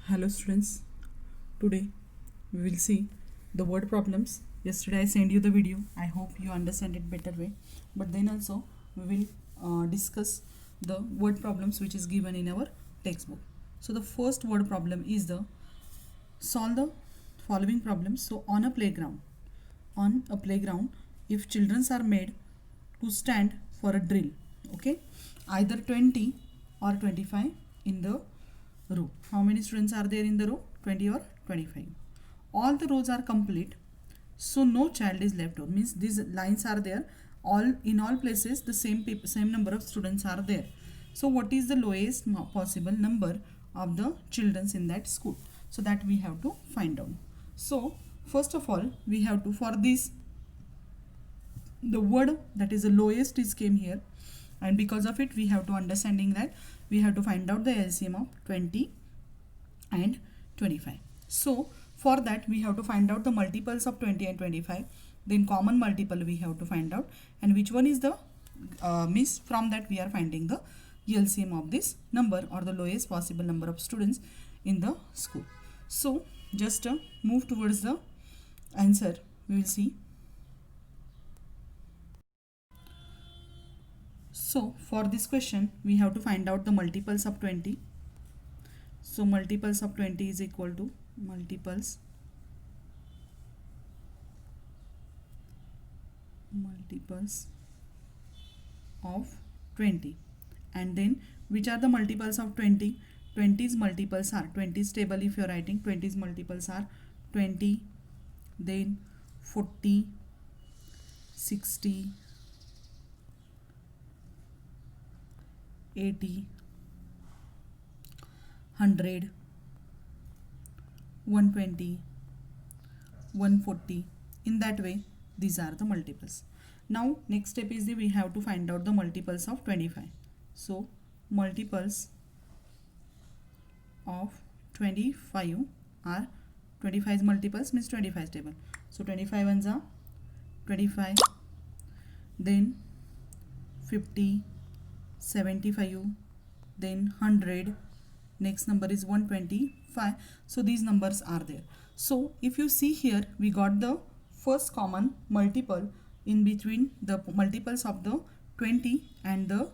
Hello students, today we will see the word problems. Yesterday I sent you the video. I hope you understand it better way. But then also we will discuss the word problems which is given in our textbook. So the first word problem is the solve the following problems. So on a playground, if children are made to stand for a drill, okay, either 20 or 25 in the row. How many students are there in the row? 20 or 25. All the rows are complete, so no child is left out. Means these lines are there. All places the same number of students are there. So what is the lowest possible number of the children in that school? So that we have to find out. So first of all, we have to, for this, the word that is the lowest is came here, and because of it we have to understanding that we have to find out the LCM of 20 and 25. So for that we have to find out the multiples of 20 and 25. Then common multiple we have to find out, and which one is the miss. From that we are finding the LCM of this number, or the lowest possible number of students in the school. So just move towards the answer. We will see. So for this question we have to find out the multiples of 20. So multiples of 20 is equal to multiples of 20. And then which are the multiples of 20? 20's multiples are 20's table. If you are writing 20's multiples are 20, then 40, 60, 80, 100, 120, 140. In that way these are the multiples. Now next step is we have to find out the multiples of 25. So multiples of 25 are 25's multiples means 25's table. So 25 ones are 25, then 50, 75, then 100, next number is 125. So these numbers are there. So if you see here, we got the first common multiple in between the multiples of the 20 and the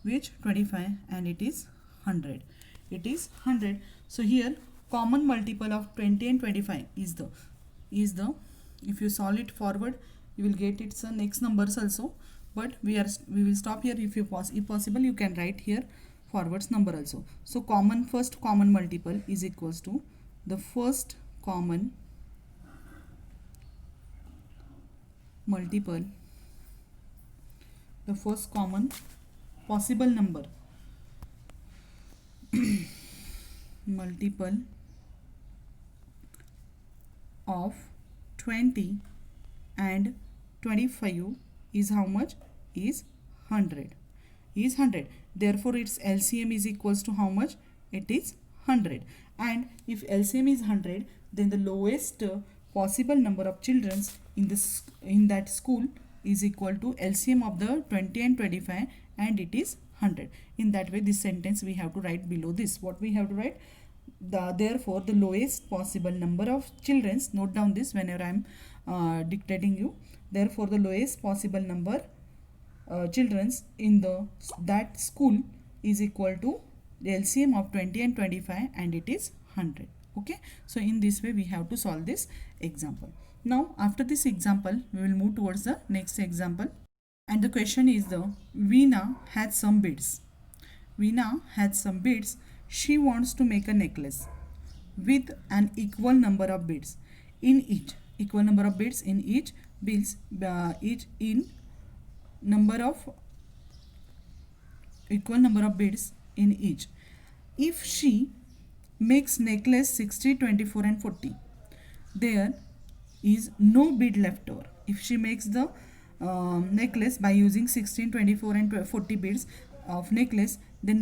which 25, and it is 100. It is 100. So here common multiple of 20 and 25 is the if you solve it forward you will get its next numbers also, but we will stop here. If possible you can write here forwards number also. So first common multiple is equals to the first common multiple, the first common possible number multiple of 20 and 25 is how much? Is 100. Is 100. Therefore its LCM is equals to how much? It is 100. And if LCM is 100, then the lowest possible number of children in that school is equal to LCM of the 20 and 25, and it is 100. In that way this sentence we have to write below this. What we have to write? Therefore the lowest possible number of children, note down this whenever I am dictating you. Therefore the lowest possible number children in that school is equal to the LCM of 20 and 25, and it is 100. Okay, so in this way we have to solve this example. Now after this example we will move towards the next example, and the question is the Veena had some beads. Veena had some beads. She wants to make a necklace with an equal number of beads in each. Equal number of beads in each beads, each in number of equal number of beads in each. If she makes necklace 60, 24 and 40, there is no bead left over. If she makes the necklace by using 16, 24 and 40 beads of necklace, then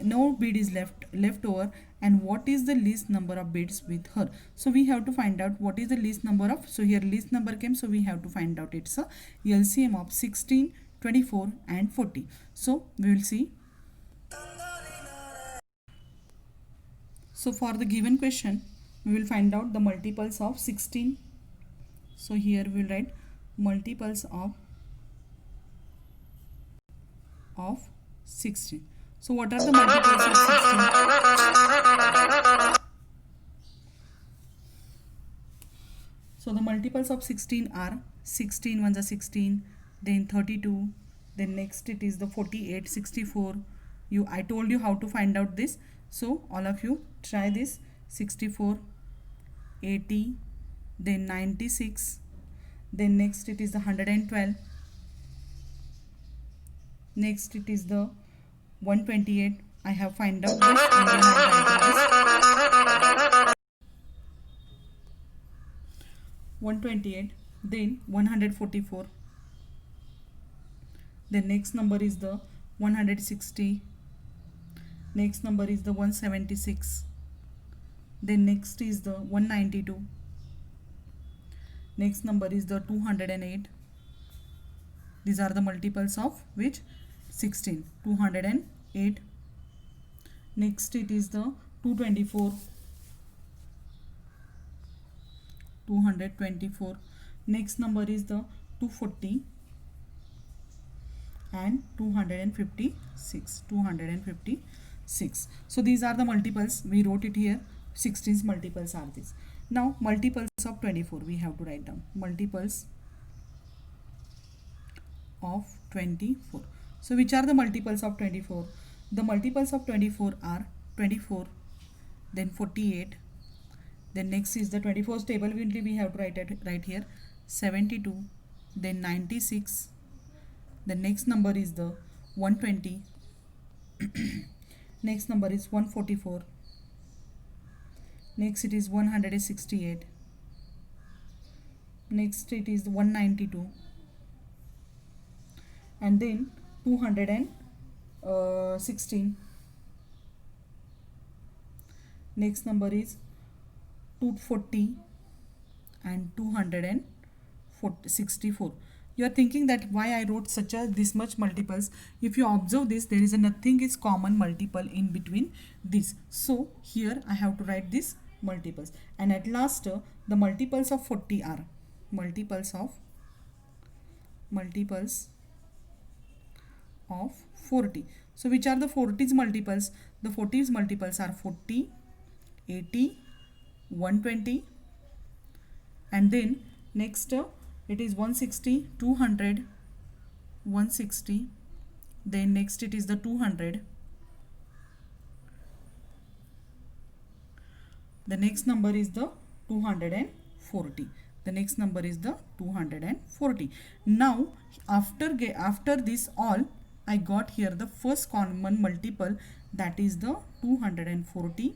no bead is left over. And what is the least number of beads with her? So we have to find out what is the least number of. So here least number came, so we have to find out its LCM of 16, 24 and 40. So we will see. So for the given question, we will find out the multiples of 16. So here we will write multiples of 16. So what are the multiples of 16? So the multiples of 16 are 16 ones are 16, then 32, then next it is the 48, 64. I told you how to find out this. So all of you try this. 64, 80, then 96, then next it is the 112, next it is the 128. I have find out this and then I write this. 128, then 144, the next number is the 160, next number is the 176, then next is the 192, next number is the 208. These are the multiples of which 16, 208. Next it is the 224, 224. Next number is the 240 and 256, 256. So these are the multiples. We wrote it here. 16's multiples are these. Now multiples of 24 we have to write down. Multiples of 24. So which are the multiples of 24? The multiples of 24 are 24, then 48, then next is the 24's table we have to write it right here, 72, then 96, the next number is the 120, next number is 144, next it is 168, next it is 192, and then 216, next number is 240 and 264. You are thinking that why I wrote this much multiples. If you observe this, there is nothing is common multiple in between this. So here I have to write this multiples, and at last the multiples of 40 are multiples of 40. So which are the 40's multiples? The 40's multiples are 40, 80, 120, and then next it is 160, 200, 160, then next it is the 200, the next number is the 240, the next number is the 240. Now after this all, I got here the first common multiple, that is the 240.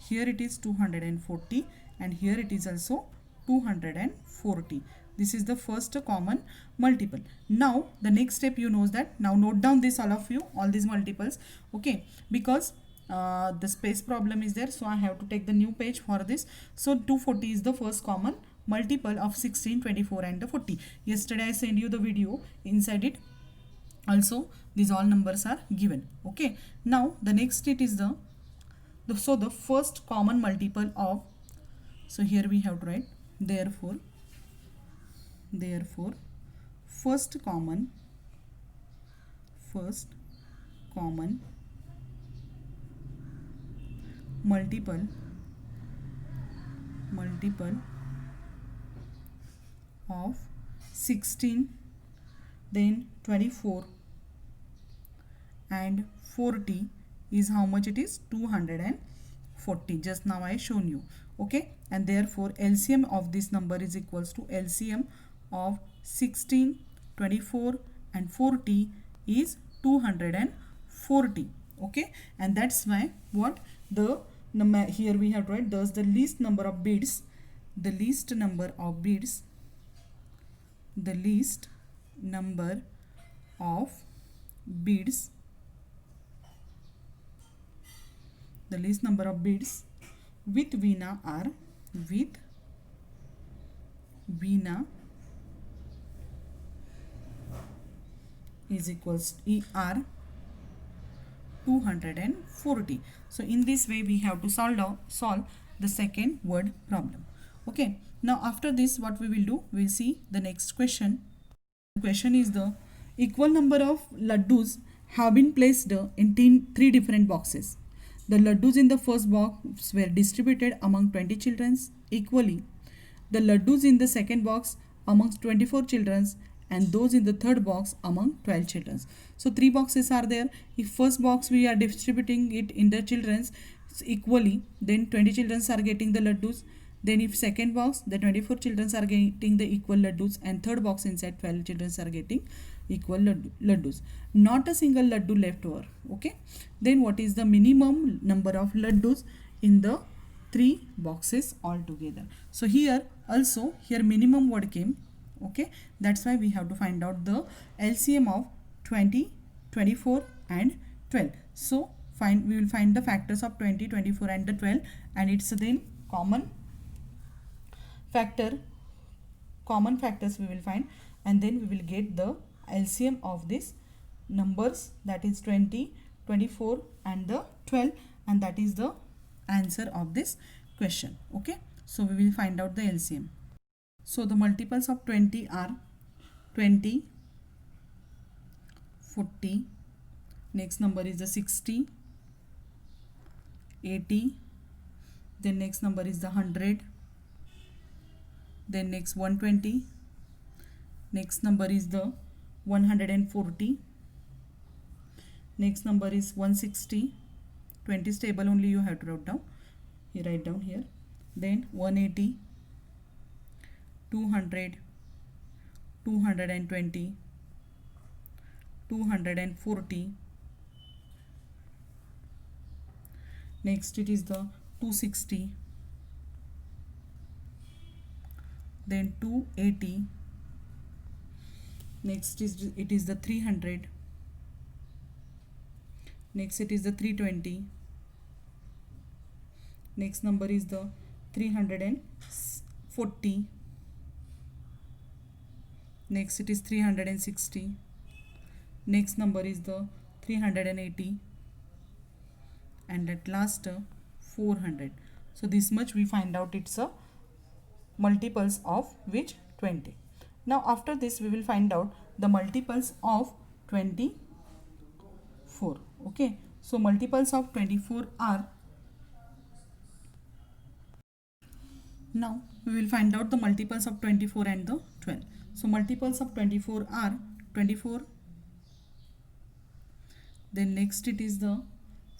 Here it is 240 and here it is also 240. This is the first common multiple. Now the next step you know that, now note down this all of you, all these multiples, okay, because the space problem is there, so I have to take the new page for this. So 240 is the first common multiple of 16, 24 and the 40. Yesterday I sent you the video, inside it also these all numbers are given, okay. Now the next it is the first common multiple of, so here we have to write therefore first common multiple of 16, then 24 and 40 is how much it is? 240. Just now I shown you, okay. And therefore LCM of this number is equals to LCM of 16, 24 and 40 is 240, okay. And that's why what the number here we have to write, thus the least number of bits, the least number of bits with VINA is equals ER 240. So in this way we have to solve the second word problem. Okay, now after this what we will do, we will see the next question. The question is the equal number of laddus have been placed in three different boxes. The laddus in the first box were distributed among 20 children equally. The laddus in the second box amongst 24 children, and those in the third box among 12 children. So three boxes are there. If first box we are distributing it in the children's equally, then 20 children are getting the laddus. Then if second box, the 24 children are getting the equal laddus, and third box inside 12 children are getting equal laddus. Not a single laddu left over. Okay. Then what is the minimum number of laddus in the three boxes altogether? So here also, here minimum word came. Okay, that's why we have to find out the LCM of 20, 24 and 12. So we will find the factors of 20, 24 and the 12, and it's then common factors we will find, and then we will get the LCM of these numbers, that is 20, 24 and the 12, and that is the answer of this question. Okay, so we will find out the LCM. So the multiples of 20 are 20, 40, next number is the 60, 80, then next number is the 100, then next 120, next number is the 140, next number is 160, 20 is table only, you have to write down. You write down here. Then 180, 200, 220, 240. Next it is the 260, then 280. Next it is the 300. Next it is the 320. Next number is the 340. Next it is 360. Next number is the 380, and at last 400. So this much we find out it's a multiples of which 20. Now after this we will find out the multiples of 24. Okay, so multiples of 24 are, now we will find out the multiples of 24 and the 12. So multiples of 24 are 24, then next it is the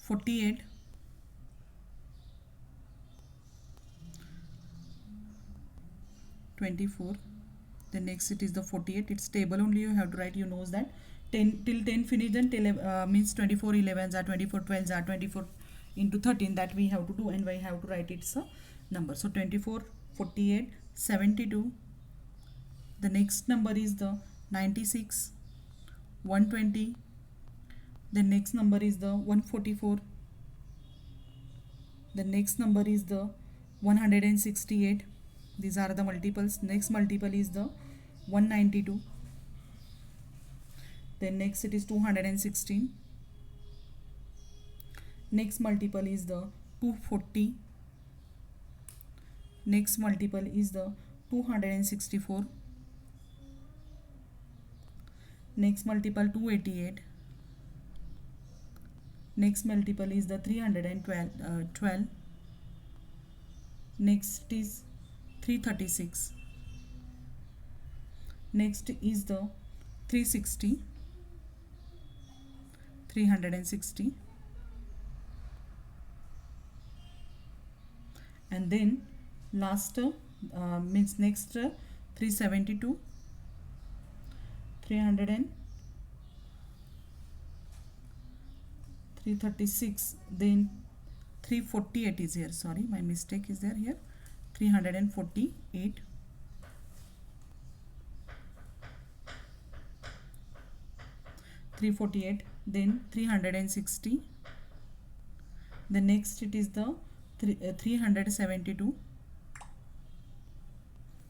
48, then next it is the 48. It's table only, you have to write. You know that 10 till 10 finish, then till means 24 11s are 24 12s are 24 into 13, that we have to do, and we have to write its a number. So 24, 48, 72. The next number is the 96, 120. The next number is the 144. The next number is the 168. These are the multiples. Next multiple is the 192. Then next it is 216. Next multiple is the 240. Next multiple is the 264. Next multiple 288. Next multiple is the 312. Next is 336. Next is the 360. And then last means next 372, 336, then 348 is here, sorry, my mistake is there here, 348, then 360, the next it is the 372,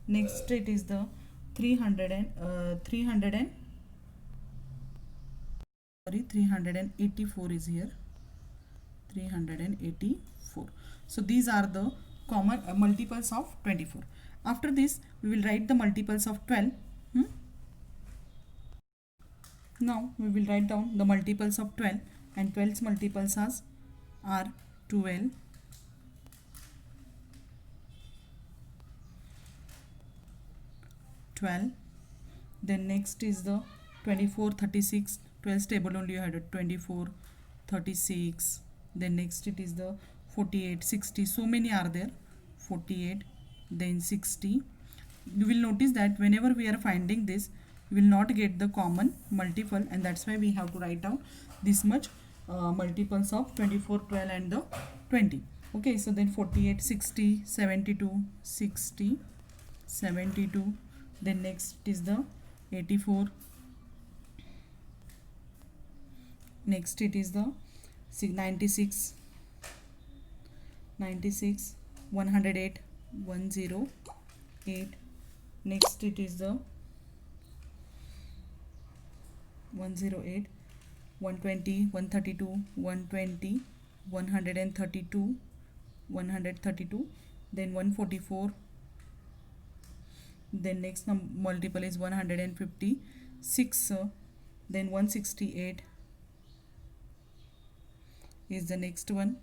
next it is the 384 is here, 384. So these are the common multiples of 24. After this we will write the multiples of 12. Now we will write down the multiples of 12, and 12's multiples are 12, 12. Then next is the 24, 36. 12's table only you had a 24, 36. Then next it is the 48, 60. So many are there. 48, then 60. You will notice that whenever we are finding this, we will not get the common multiple, and that's why we have to write down this much multiples of 24, 12 and the 20. Okay, so then 48, 60, 72, 60, 72. Then next is the 84. Next it is the 96, 96, 108, 108. Next it is the 108, 120, 132, 120, 132, 132. Then 144. Then next multiple is 156. Then 168 is the next one.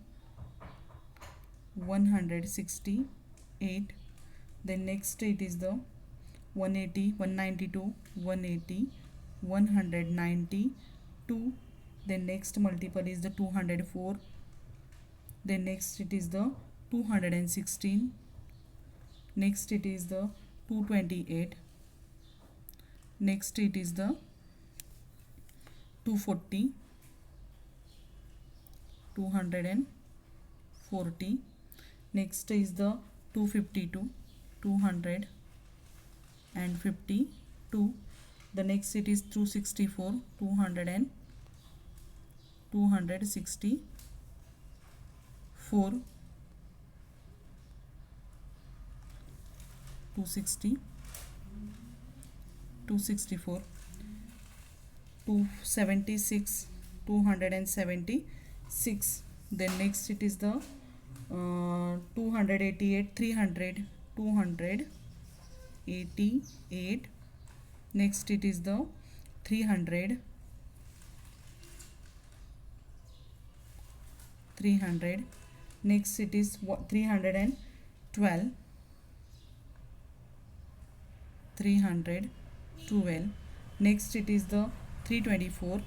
168. Then next it is the 180, 192, 180, 192. Then next multiple is the 204. Then next it is the 216. Next it is the 228. Next it is the 240, 240. Next is the 252, 252. The next it is 264, 264, 260, 264, 276, 276. Then next it is the 288, 300, 288. Next it is the 300, 300. Next it is 312, 312. Next it is the 324,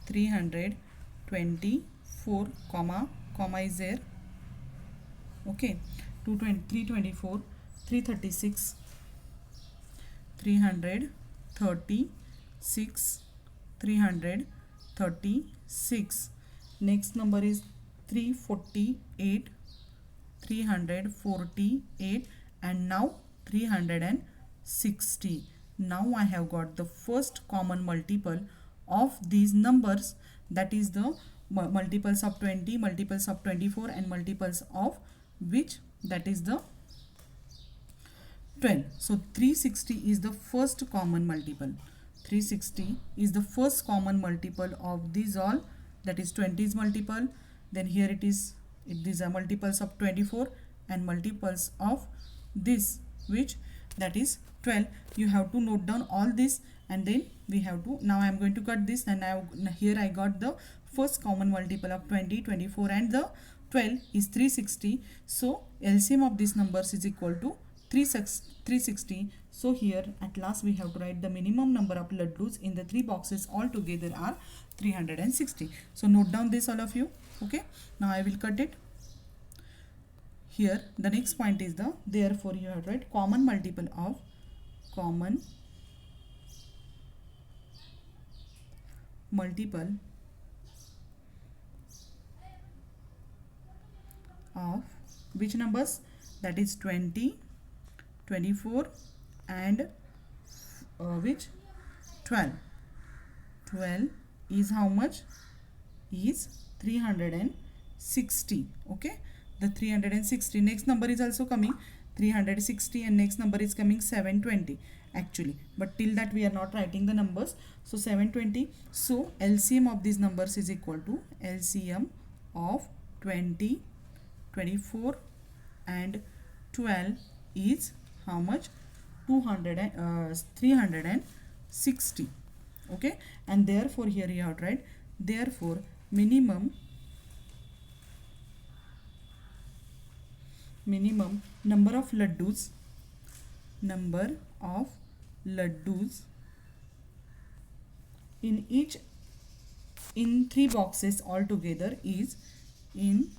324, comma is there. Okay, 324, 336, 336, 336. Next number is 348, 348, and now 360. Now I have got the first common multiple of these numbers, that is the multiples of 20, multiples of 24, and multiples of which, that is the 12. So 360 is the first common multiple. 360 is the first common multiple of these all, that is 20's multiple. Then here these are multiples of 24 and multiples of this, which, that is 12. You have to note down all this, and then we have to, now I am going to cut this, and here I got the first common multiple of 20, 24 and the 12 is 360. So LCM of these numbers is equal to 360. So here at last we have to write the minimum number of laddus in the three boxes all together are 360. So note down this, all of you. Okay, now I will cut it. Here the next point is the, therefore you have to write common multiple of which numbers, that is 20, 24 and which 12. 12 is how much? Is 360. Okay, the 360. Next number is also coming 360, and next number is coming 720 actually, but till that we are not writing the numbers. So 720. So LCM of these numbers is equal to LCM of 20, 24 and 12 is how much? 360. Okay, and therefore here you have to write, therefore minimum number of laddus in each, in 3 boxes altogether is, in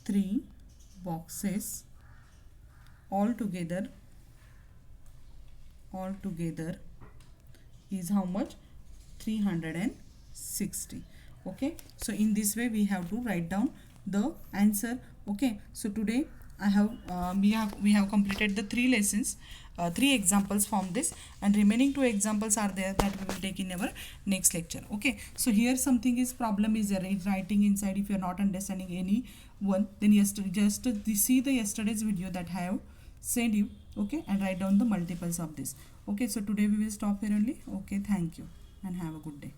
3 boxes altogether is how much? 360. Okay, so in this way we have to write down the answer. Okay, so today I have we have completed the 3 lessons, 3 examples from this, and remaining 2 examples are there that we will take in our next lecture. Okay, so here something is problem is there is writing inside. If you are not understanding any one, then just see the yesterday's video that I have sent you. Okay, and write down the multiples of this. Okay, so today we will stop here only. Okay, thank you and have a good day.